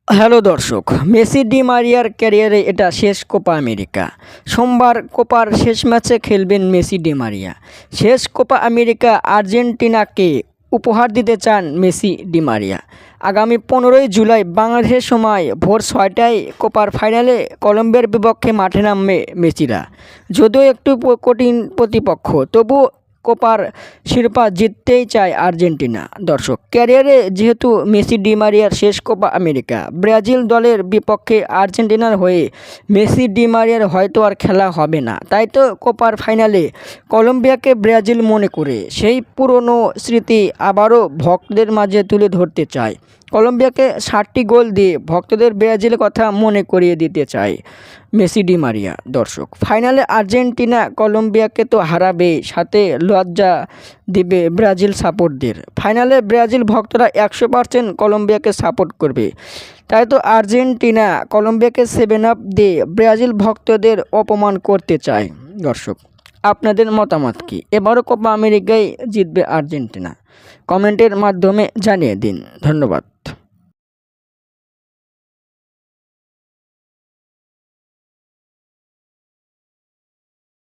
Hello দর্শক, Messi D মারিয়ার ক্যারিয়ারে এটা শেষ কোপা আমেরিকা। সোমবার কোপার শেষ ম্যাচে খেলবেন মেসি ডি মারিয়া। শেষ কোপা আমেরিকা আর্জেন্টিনাকে উপহার দিতে চান মেসি ডি মারিয়া। আগামী 15ই জুলাই বাংলাদেশের সময় ভোর 6টায় কোপার ফাইনালে কলম্বিয়ার বিপক্ষে মাঠে নামবে মেসিরা। যদিও একটু কঠিন প্রতিপক্ষ, তবু কোপার শিরোপা জিততেই চায় আর্জেন্টিনা। দর্শক, ক্যারিয়ারে যেহেতু মেসি ডি মারিয়ার শেষ কোপা আমেরিকা, ব্রাজিল দলের বিপক্ষে আর্জেন্টিনার হয়ে মেসি ডি মারিয়ার হয়তো আর খেলা হবে না। তাই তো কোপার ফাইনালে কলম্বিয়াকে ব্রাজিল মনে করে সেই পুরনো স্মৃতি আবারও ভক্তদের মাঝে তুলে ধরতে চায়। কলম্বিয়াকে 60টি গোল দিয়ে ভক্তদের ব্রাজিলের কথা মনে করিয়ে দিতে চায় মেসি ডি মারিয়া। দর্শক, ফাইনালে আর্জেন্টিনা কলম্বিয়াকে তো হারাবে, সাথে লজ্জা দিবে ব্রাজিল সাপোর্টদের। ফাইনালে ব্রাজিল ভক্তরা 100% কলম্বিয়াকে সাপোর্ট করবে। তাই তো আর্জেন্টিনা কলম্বিয়াকে 7 আপ দিয়ে ব্রাজিল ভক্তদের অপমান করতে চায়। দর্শক, আপনাদের মতামত কি? এবারও কোপা আমেরিকায় জিতবে আর্জেন্টিনা? কমেন্টের মাধ্যমে জানিয়ে দিন। ধন্যবাদ।